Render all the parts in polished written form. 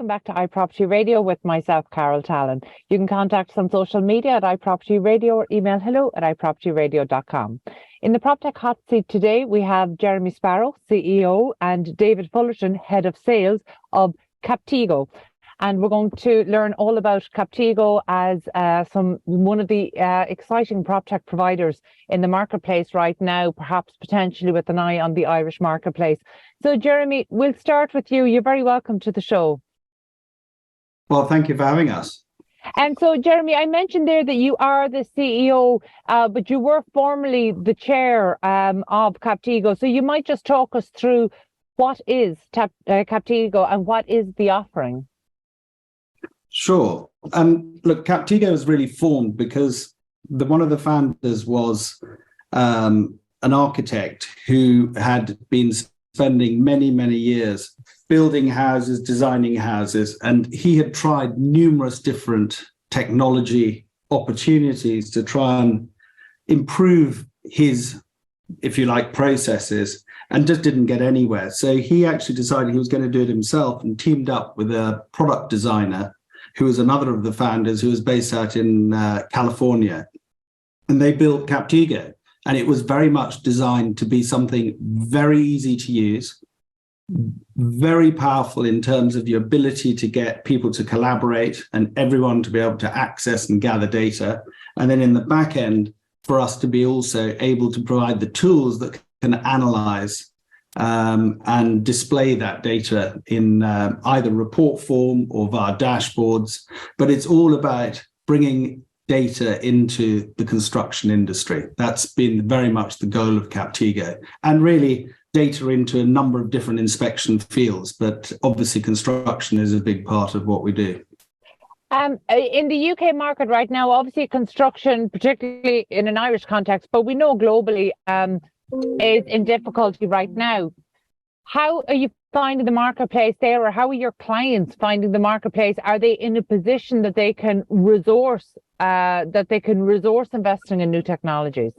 welcome back to iPropertyRadio with myself, Carol Tallon. You can contact us on social media at iPropertyRadio or email hello@iPropertyRadio.com. In the Proptech Hot Seat today, we have Jeremy Sparrow, CEO, and David Fullerton, Head of Sales of Captigo. And we're going to learn all about Captigo as one of the exciting PropTech providers in the marketplace right now, perhaps potentially with an eye on the Irish marketplace. So, Jeremy, we'll start with you. You're very welcome to the show. Well, thank you for having us. And so, Jeremy, I mentioned there that you are the CEO, but you were formerly the chair of Captigo. So you might just talk us through what is Captigo and what is the offering? Sure. Look, Captigo was really formed because one of the founders was an architect who had been spending many, many years building houses, designing houses, and he had tried numerous different technology opportunities to try and improve his, if you like, processes, and just didn't get anywhere. So he actually decided he was going to do it himself and teamed up with a product designer who was another of the founders who was based out in California. And they built Captigo. And it was very much designed to be something very easy to use, very powerful in terms of your ability to get people to collaborate and everyone to be able to access and gather data. And then in the back end, for us to be also able to provide the tools that can analyze and display that data in either report form or via dashboards. But it's all about bringing data into the construction industry. That's been very much the goal of Captigo, and really data into a number of different inspection fields. But obviously construction is a big part of what we do. In the UK market right now, obviously construction, particularly in an Irish context, but we know globally, is in difficulty right now. How are you finding the marketplace there, or how are your clients finding the marketplace? Are they in a position that they can resource investing in new technologies?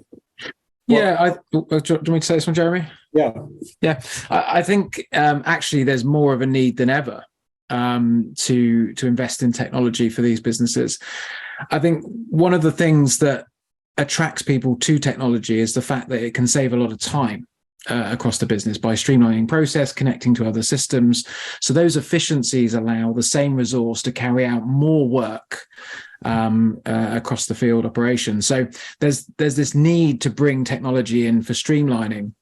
Yeah, do you want me to say this one, Jeremy? Yeah. I think actually there's more of a need than ever to invest in technology for these businesses. I think one of the things that attracts people to technology is the fact that it can save a lot of time across the business by streamlining process, connecting to other systems. So those efficiencies allow the same resource to carry out more work across the field operations. So there's this need to bring technology in for streamlining.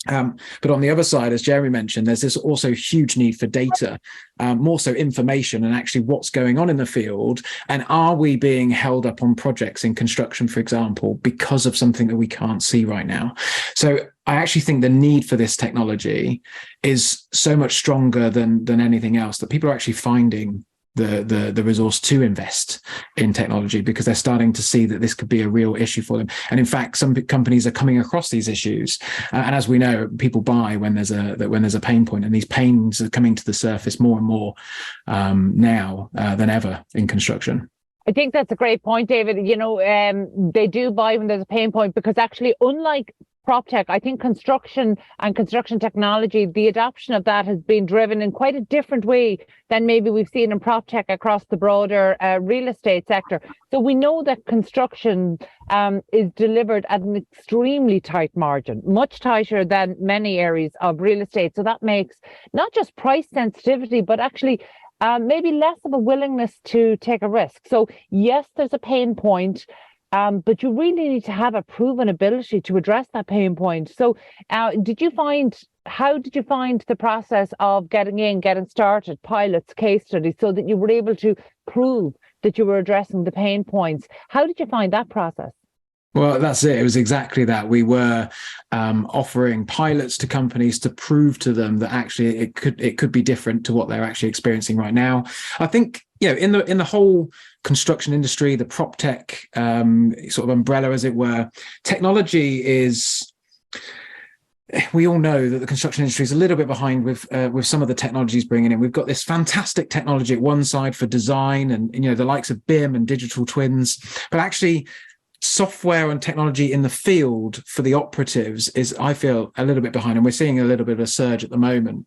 But on the other side, as Jeremy mentioned, there's this also huge need for data, more so information and actually what's going on in the field. And are we being held up on projects in construction, for example, because of something that we can't see right now? So I actually think the need for this technology is so much stronger than anything else, that people are actually finding the resource to invest in technology because they're starting to see that this could be a real issue for them. And in fact, some companies are coming across these issues. And as we know, people buy when there's a pain point, and these pains are coming to the surface more and more now than ever in construction. I think that's a great point, David. You know, they do buy when there's a pain point, because actually, unlike PropTech, I think construction and construction technology, the adoption of that has been driven in quite a different way than maybe we've seen in PropTech across the broader real estate sector. So we know that construction is delivered at an extremely tight margin, much tighter than many areas of real estate. So that makes not just price sensitivity, but actually maybe less of a willingness to take a risk. So yes, there's a pain point, but you really need to have a proven ability to address that pain point. So how did you find the process of getting started, pilots, case studies, so that you were able to prove that you were addressing the pain points? How did you find that process? Well, that's it. It was exactly that. We were offering pilots to companies to prove to them that actually it could be different to what they're actually experiencing right now. I think, you know, in the whole construction industry, the PropTech sort of umbrella, as it were, technology is. We all know that the construction industry is a little bit behind with some of the technologies bringing in. We've got this fantastic technology at one side for design, and you know, the likes of BIM and digital twins, but actually software and technology in the field for the operatives is, I feel, a little bit behind, and we're seeing a little bit of a surge at the moment.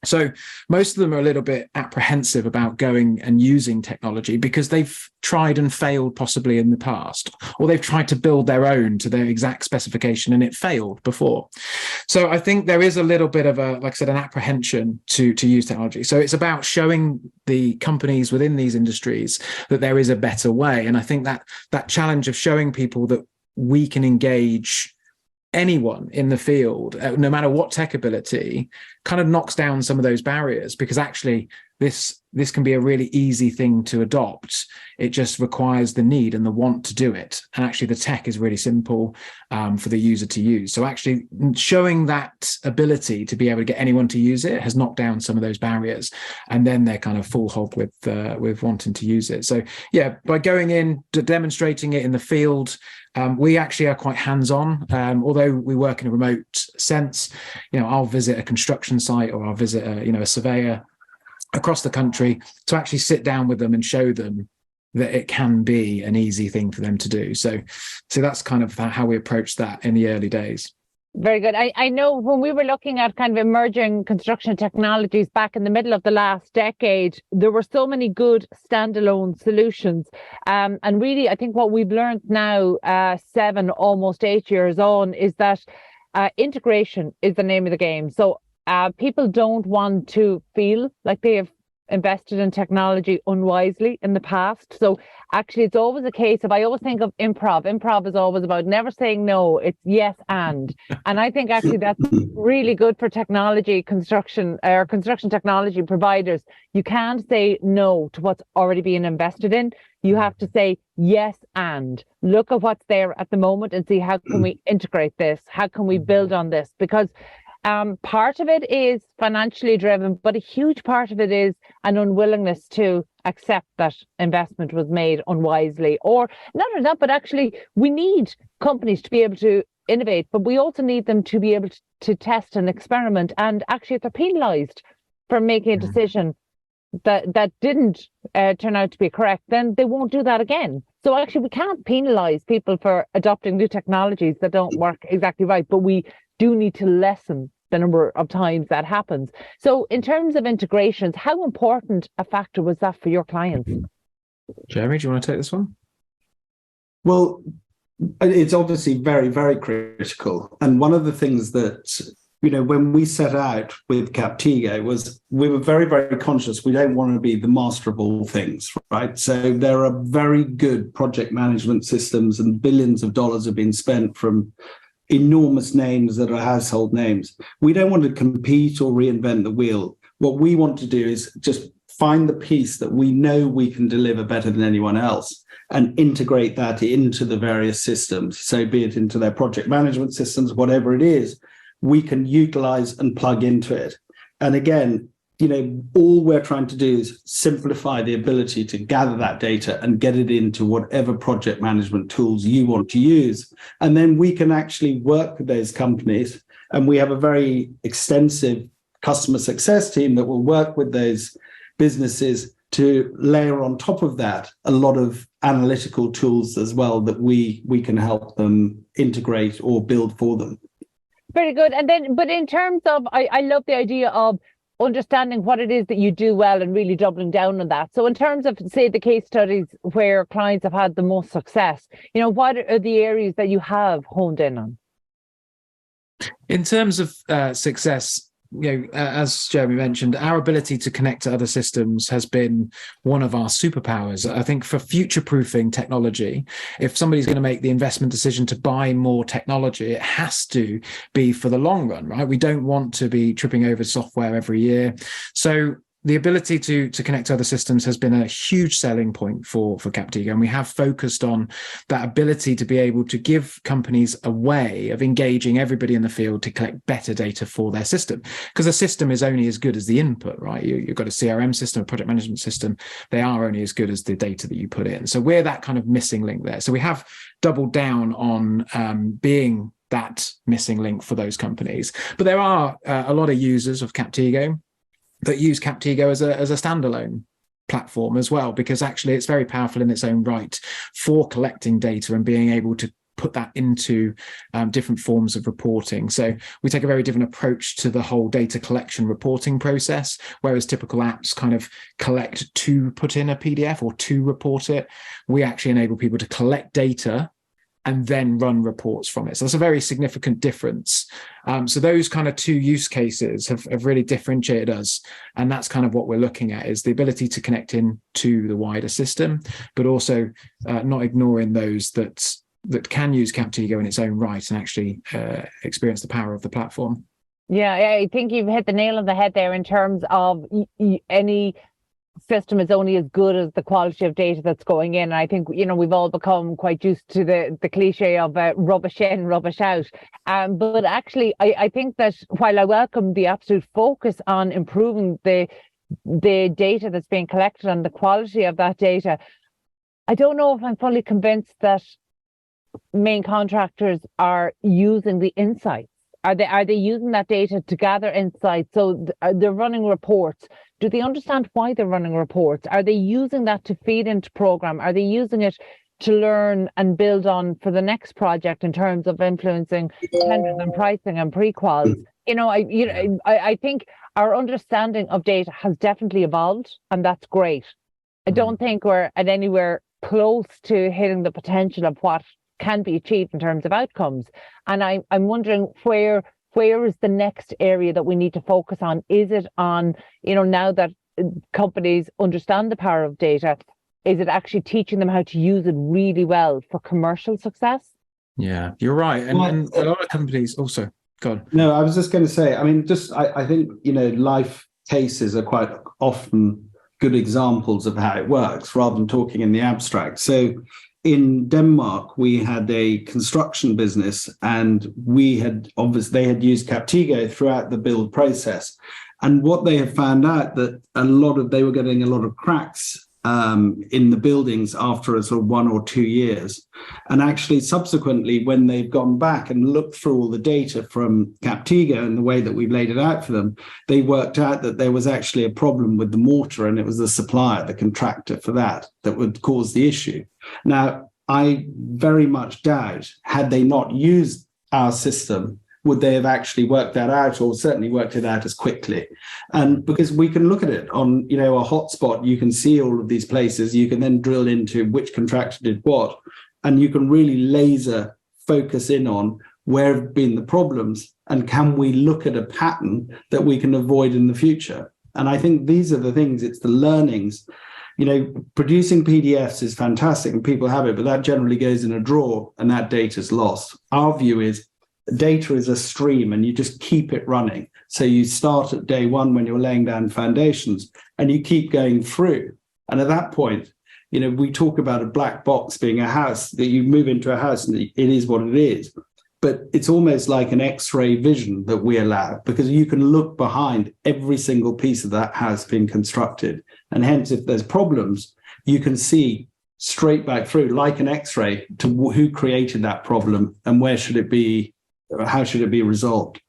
So most of them are a little bit apprehensive about going and using technology because they've tried and failed possibly in the past, or they've tried to build their own to their exact specification and it failed before. So I think there is a little bit of a, like I said, an apprehension to use technology. So it's about showing the companies within these industries that there is a better way. And I think that challenge of showing people that we can engage anyone in the field, no matter what tech ability, kind of knocks down some of those barriers, because actually this can be a really easy thing to adopt. It just requires the need and the want to do it. And actually the tech is really simple for the user to use. So actually showing that ability to be able to get anyone to use it has knocked down some of those barriers. And then they're kind of full hog with wanting to use it. So yeah, by going in, demonstrating it in the field, we actually are quite hands-on. Although we work in a remote sense, I'll visit a construction site, or I'll visit a surveyor across the country to actually sit down with them and show them that it can be an easy thing for them to do. So that's kind of how we approach that in the early days. Very good. I know when we were looking at kind of emerging construction technologies back in the middle of the last decade, there were so many good standalone solutions. And really, I think what we've learned now, 7, almost 8 years on, is that integration is the name of the game. So people don't want to feel like they have invested in technology unwisely in the past. So actually, it's always a case of, I always think of improv. Improv is always about never saying no. It's yes and. And I think actually that's really good for construction technology providers. You can't say no to what's already being invested in. You have to say yes and. Look at what's there at the moment and see, how can we integrate this? How can we build on this? Because part of it is financially driven, but a huge part of it is an unwillingness to accept that investment was made unwisely. Or not only that, but actually we need companies to be able to innovate, but we also need them to be able to test and experiment. And actually, if they're penalised for making a decision that didn't turn out to be correct, then they won't do that again. So actually, we can't penalise people for adopting new technologies that don't work exactly right, but we do need to lessen the number of times that happens. So in terms of integrations, how important a factor was that for your clients? Jeremy, do you want to take this one? Well, it's obviously very, very critical. And one of the things that, when we set out with Captigo was we were very, very conscious. We don't want to be the master of all things, right? So there are very good project management systems, and billions of dollars have been spent from enormous names that are household names. We don't want to compete or reinvent the wheel. What we want to do is just find the piece that we know we can deliver better than anyone else and integrate that into the various systems. So be it into their project management systems, whatever it is, we can utilize and plug into it. And again, all we're trying to do is simplify the ability to gather that data and get it into whatever project management tools you want to use. And then we can actually work with those companies. And we have a very extensive customer success team that will work with those businesses to layer on top of that a lot of analytical tools as well that we can help them integrate or build for them. Very good. And then, but in terms of, I love the idea of understanding what it is that you do well and really doubling down on that. So in terms of, say, the case studies where clients have had the most success, what are the areas that you have honed in on? In terms of success, as Jeremy mentioned, our ability to connect to other systems has been one of our superpowers. I think for future-proofing technology, if somebody's going to make the investment decision to buy more technology, it has to be for the long run, right? We don't want to be tripping over software every year. So the ability to connect to other systems has been a huge selling point for Captigo, and we have focused on that ability to be able to give companies a way of engaging everybody in the field to collect better data for their system, because a system is only as good as the input, right? You've got a CRM system, a project management system. They are only as good as the data that you put in. So we're that kind of missing link there. So we have doubled down on being that missing link for those companies. But there are a lot of users of Captigo that use Captigo as a standalone platform as well, because actually it's very powerful in its own right for collecting data and being able to put that into different forms of reporting. So we take a very different approach to the whole data collection reporting process, whereas typical apps kind of collect to put in a PDF or to report it. We actually enable people to collect data and then run reports from it. So that's a very significant difference. So those kind of two use cases have really differentiated us. And that's kind of what we're looking at, is the ability to connect in to the wider system, but also not ignoring those that can use Captigo in its own right and actually experience the power of the platform. Yeah, I think you've hit the nail on the head there in terms of any system is only as good as the quality of data that's going in. And I think, we've all become quite used to the cliche of rubbish in, rubbish out. But actually, I think that while I welcome the absolute focus on improving the data that's being collected and the quality of that data, I don't know if I'm fully convinced that main contractors are using the insights. Are they using that data to gather insights? So they're running reports. Do they understand why they're running reports? Are they using that to feed into program? Are they using it to learn and build on for the next project in terms of influencing tenders and pricing and pre-quals? I think our understanding of data has definitely evolved, and that's great. I don't think we're at anywhere close to hitting the potential of what can be achieved in terms of outcomes. And I'm wondering where is the next area that we need to focus on? Is it on, now that companies understand the power of data, is it actually teaching them how to use it really well for commercial success? Yeah, you're right. And a lot of companies also, go on. No, I was just going to say, I think, life cases are quite often good examples of how it works rather than talking in the abstract. So in Denmark, we had a construction business, and they had used Captigo throughout the build process. And what they have found out that they were getting a lot of cracks in the buildings after a sort of 1 or 2 years. And actually, subsequently, when they've gone back and looked through all the data from Captigo and the way that we've laid it out for them, they worked out that there was actually a problem with the mortar, and it was the supplier, the contractor for that would cause the issue. Now, I very much doubt, had they not used our system, would they have actually worked that out, or certainly worked it out as quickly? And because we can look at it on, a hotspot, you can see all of these places. You can then drill into which contractor did what, and you can really laser focus in on where have been the problems, and can we look at a pattern that we can avoid in the future? And I think these are the things, it's the learnings. Producing PDFs is fantastic and people have it, but that generally goes in a drawer and that data is lost. Our view is data is a stream and you just keep it running. So you start at day one when you're laying down foundations and you keep going through. And at that point, we talk about a black box being a house, that you move into a house and it is what it is. But it's almost like an X-ray vision that we allow, because you can look behind every single piece of that house being constructed. And hence, if there's problems, you can see straight back through, like an X-ray, to who created that problem and where should it be, how should it be resolved.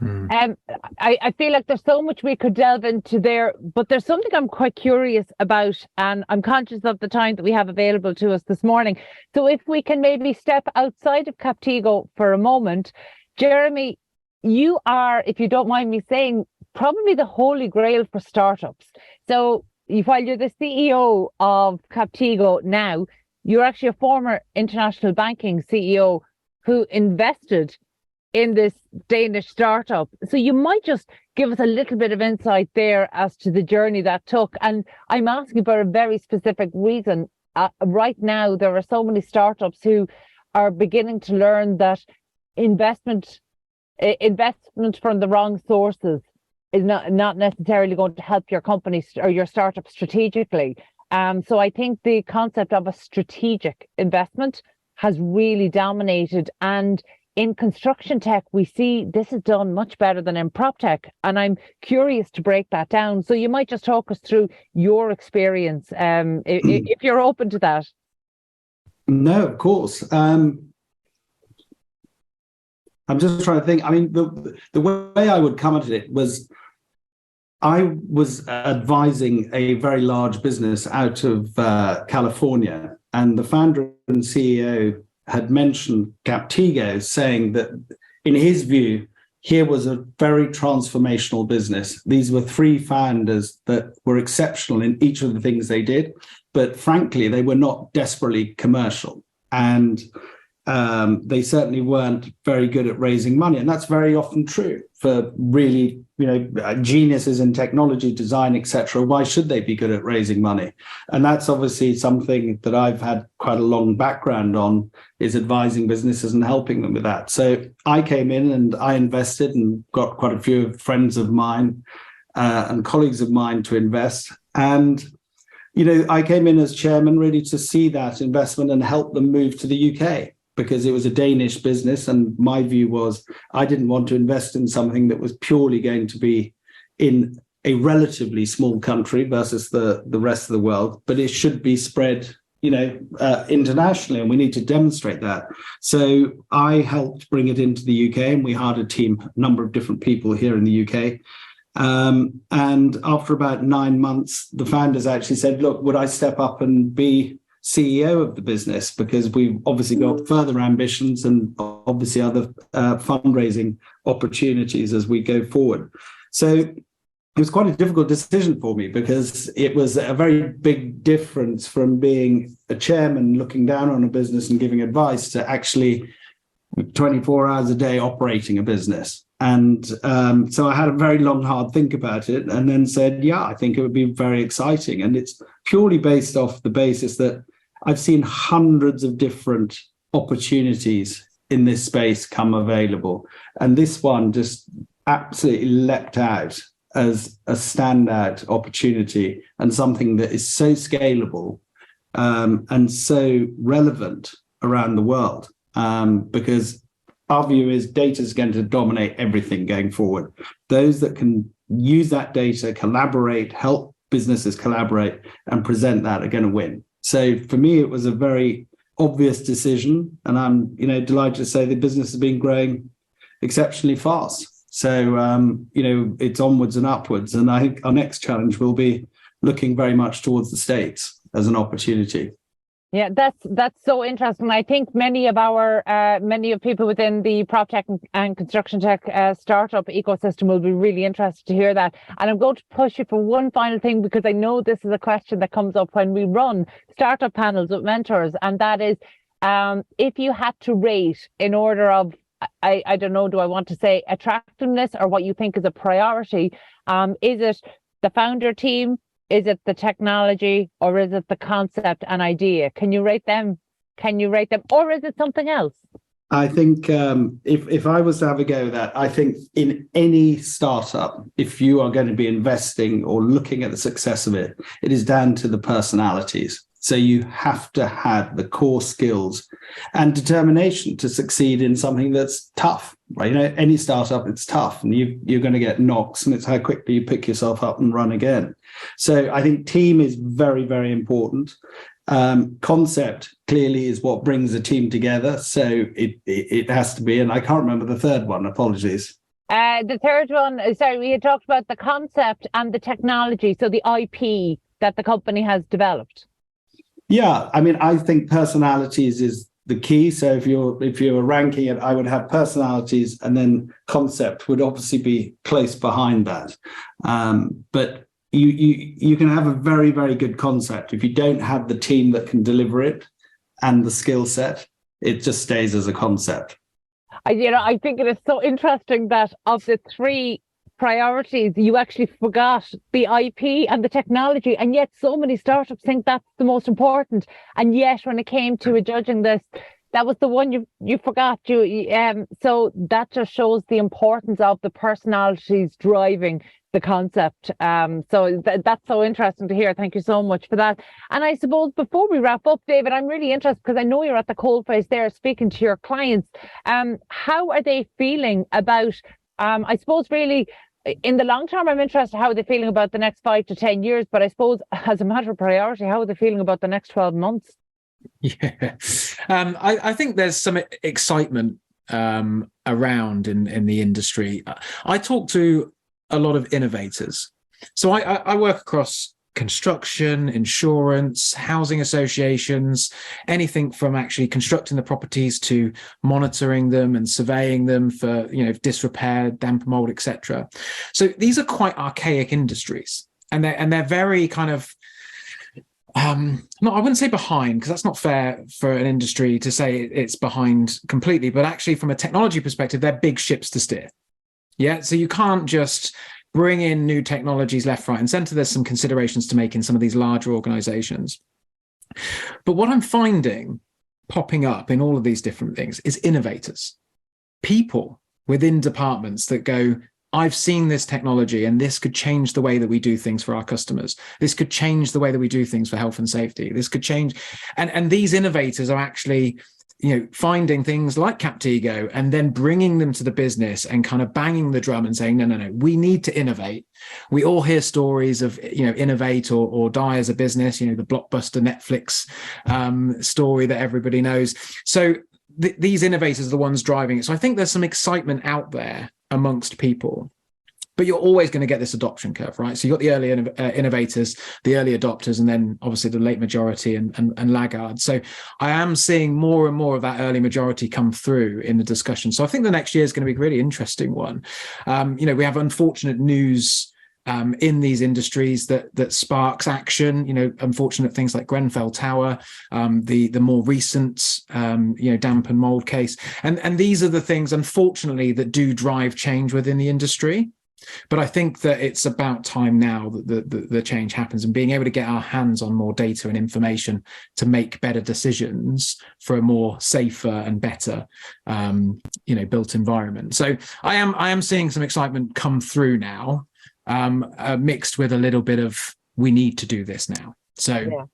I feel like there's so much we could delve into there, but there's something I'm quite curious about, and I'm conscious of the time that we have available to us this morning. So if we can maybe step outside of Captigo for a moment. Jeremy, you are, if you don't mind me saying, probably the holy grail for startups. So while you're the CEO of Captigo now, you're actually a former international banking CEO who invested in this Danish startup. So you might just give us a little bit of insight there as to the journey that took. And I'm asking for a very specific reason. Right now, there are so many startups who are beginning to learn that investment from the wrong sources is not necessarily going to help your company or your startup strategically. So I think the concept of a strategic investment has really dominated. And in construction tech, we see this is done much better than in Proptech. And I'm curious to break that down. So you might just talk us through your experience, if you're open to that. No, of course. I'm just trying to think. I mean, the way I would come at it was, I was advising a very large business out of California, and the founder and CEO had mentioned Captigo, saying that in his view, here was a very transformational business. These were three founders that were exceptional in each of the things they did, but frankly, they were not desperately commercial. And they certainly weren't very good at raising money. And that's very often true for really, geniuses in technology, design, etc. Why should they be good at raising money? And that's obviously something that I've had quite a long background on, is advising businesses and helping them with that. So I came in and I invested and got quite a few friends of mine and colleagues of mine to invest. And I came in as chairman really to see that investment and help them move to the UK, because it was a Danish business. And my view was I didn't want to invest in something that was purely going to be in a relatively small country versus the rest of the world, but it should be spread, internationally, and we need to demonstrate that. So I helped bring it into the UK, and we hired a number of different people here in the UK. And after about 9 months, the founders actually said, look, would I step up and be CEO of the business? Because we've obviously got further ambitions and obviously other fundraising opportunities as we go forward. So it was quite a difficult decision for me, because it was a very big difference from being a chairman looking down on a business and giving advice to actually 24 hours a day operating a business. And so I had a very long, hard think about it, and then said, yeah, I think it would be very exciting. And it's purely based off the basis that I've seen hundreds of different opportunities in this space come available. And this one just absolutely leapt out as a standout opportunity, and something that is so scalable and so relevant around the world, because our view is data is going to dominate everything going forward. Those that can use that data, collaborate, help businesses collaborate and present that are going to win. So for me, it was a very obvious decision, and I'm delighted to say the business has been growing exceptionally fast. So it's onwards and upwards, and I think our next challenge will be looking very much towards the States as an opportunity. Yeah, that's so interesting. I think many of people within the Proptech and construction tech startup ecosystem will be really interested to hear that. And I'm going to push you for one final thing, because I know this is a question that comes up when we run startup panels with mentors, and that is, if you had to rate in order of, I don't know, do I want to say attractiveness or what you think is a priority? Is it the founder team? Is it the technology, or is it the concept and idea? Can you rate them? Or is it something else? I think if I was to have a go at that, I think in any startup, if you are going to be investing or looking at the success of it, it is down to the personalities. So you have to have the core skills and determination to succeed in something that's tough, right? Any startup, it's tough, and you're going to get knocks, and it's how quickly you pick yourself up and run again. So I think team is very, very important. Concept clearly is what brings a team together. So it has to be, and I can't remember the third one, apologies. The third one, sorry, we had talked about the concept and the technology, so the IP that the company has developed. Yeah, I mean, I think personalities is the key. So if you're ranking it, I would have personalities, and then concept would obviously be close behind that. But you can have a very, very good concept. If you don't have the team that can deliver it and the skill set, it just stays as a concept. I think it is so interesting that of the three priorities, you actually forgot the IP and the technology, and yet so many startups think that's the most important. And yet, when it came to judging this, that was the one you forgot. So that just shows the importance of the personalities driving the concept. So that's so interesting to hear. Thank you so much for that. And I suppose before we wrap up, David, I'm really interested, because I know you're at the coalface there speaking to your clients. How are they feeling about, I suppose really, in the long term, I'm interested, how are they feeling about the next 5 to 10 years? But I suppose as a matter of priority, how are they feeling about the next 12 months? Yeah, I think there's some excitement around in the industry. I talk to a lot of innovators. So I work across construction, insurance, housing associations, anything from actually constructing the properties to monitoring them and surveying them for, disrepair, damp, mold, etc. So these are quite archaic industries, and they're very kind of no, I wouldn't say behind, because that's not fair for an industry to say it's behind completely, but actually from a technology perspective, they're big ships to steer. Yeah, so you can't just bring in new technologies left, right, and center. There's some considerations to make in some of these larger organizations. But what I'm finding popping up in all of these different things is innovators, people within departments that go, I've seen this technology and this could change the way that we do things for our customers. This could change the way that we do things for health and safety. This could change. And these innovators are actually, finding things like Captigo and then bringing them to the business and kind of banging the drum and saying, no, we need to innovate. We all hear stories of, innovate or die as a business, the blockbuster Netflix story that everybody knows. So these innovators are the ones driving it. So I think there's some excitement out there amongst people, but you're always going to get this adoption curve, right? So you've got the early innovators, the early adopters, and then obviously the late majority and laggards. So I am seeing more and more of that early majority come through in the discussion. So I think the next year is going to be a really interesting one. We have unfortunate news in these industries that sparks action, unfortunate things like Grenfell Tower, the more recent, damp and mold case. And these are the things, unfortunately, that do drive change within the industry. But I think that it's about time now that the change happens, and being able to get our hands on more data and information to make better decisions for a more safer and better, built environment. So I am seeing some excitement come through now, mixed with a little bit of we need to do this now. So yeah.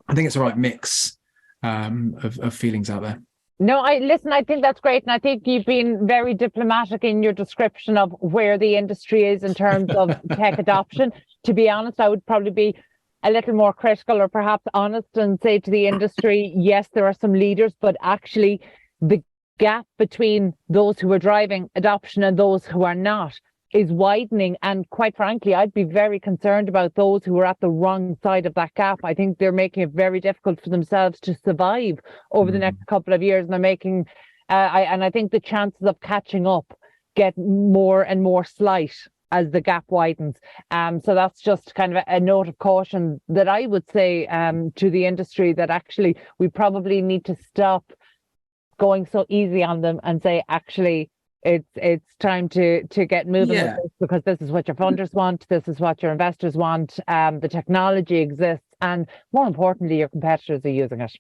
I think it's the right mix of feelings out there. No, I think that's great. And I think you've been very diplomatic in your description of where the industry is in terms of tech adoption. To be honest, I would probably be a little more critical or perhaps honest and say to the industry, yes, there are some leaders, but actually the gap between those who are driving adoption and those who are not is widening. And quite frankly, I'd be very concerned about those who are at the wrong side of that gap. I think they're making it very difficult for themselves to survive over the next couple of years. And they're making, I think the chances of catching up get more and more slight as the gap widens. So that's just kind of a note of caution that I would say to the industry, that actually we probably need to stop going so easy on them and say, actually, it's time to get moving with this, because this is what your funders want, this is what your investors want, the technology exists, and more importantly, your competitors are using it.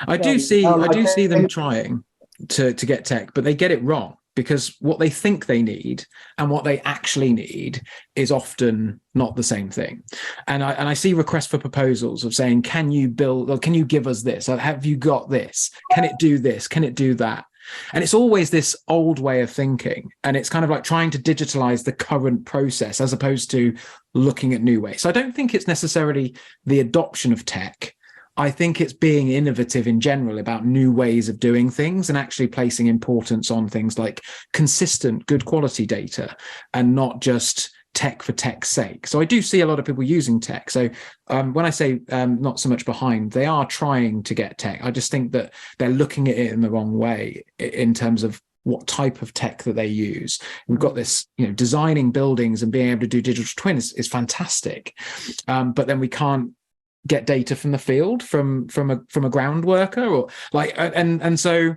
I do see them trying to get tech, but they get it wrong, because what they think they need and what they actually need is often not the same thing. And I see requests for proposals of saying, can you build, or can you give us this? Or have you got this? Can it do this? Can it do that? And it's always this old way of thinking. And it's kind of like trying to digitalize the current process as opposed to looking at new ways. So I don't think it's necessarily the adoption of tech. I think it's being innovative in general about new ways of doing things and actually placing importance on things like consistent, good quality data and not just tech for tech's sake. So I do see a lot of people using tech. So when I say not so much behind, they are trying to get tech. I just think that they're looking at it in the wrong way in terms of what type of tech that they use. We've got this, designing buildings and being able to do digital twins is fantastic. But then we can't get data from the field from a ground worker or like, and so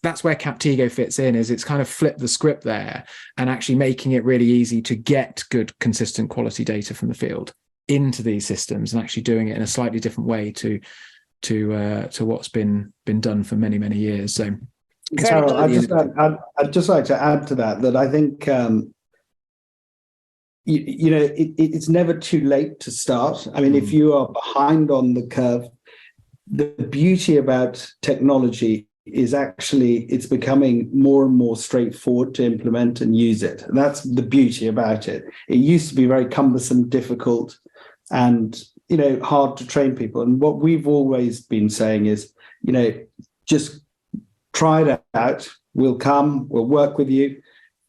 that's where Captigo fits in, is it's kind of flipped the script there and actually making it really easy to get good, consistent quality data from the field into these systems and actually doing it in a slightly different way to what's been done for many, many years. So Carol, I'd just like to add to that I think it's never too late to start. I mean, if you are behind on the curve, the beauty about technology is actually it's becoming more and more straightforward to implement and use it. And that's the beauty about it. It used to be very cumbersome, difficult, and hard to train people. And what we've always been saying is, just try it out. We'll come, we'll work with you.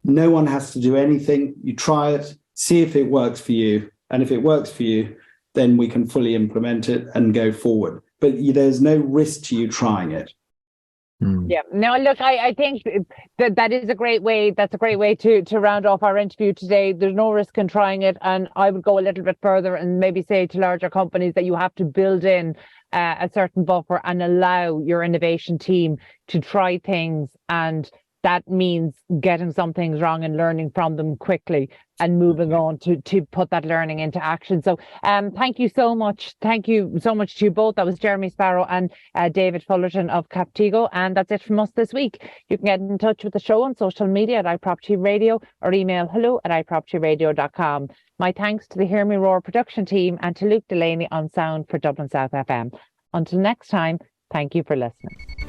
No one has to do anything. You try it, see if it works for you. And if it works for you, then we can fully implement it and go forward. But there's no risk to you trying it. Yeah. No, look, I think that is a great way. That's a great way to round off our interview today. There's no risk in trying it. And I would go a little bit further and maybe say to larger companies that you have to build in a certain buffer and allow your innovation team to try things. And that means getting some things wrong and learning from them quickly and moving on to put that learning into action. So thank you so much. Thank you so much to you both. That was Jeremy Sparrow and David Fullerton of Captigo. And that's it from us this week. You can get in touch with the show on social media at iPropertyRadio or email hello@iPropertyRadio.com. My thanks to the Hear Me Roar production team and to Luke Delaney on sound for Dublin South FM. Until next time, thank you for listening.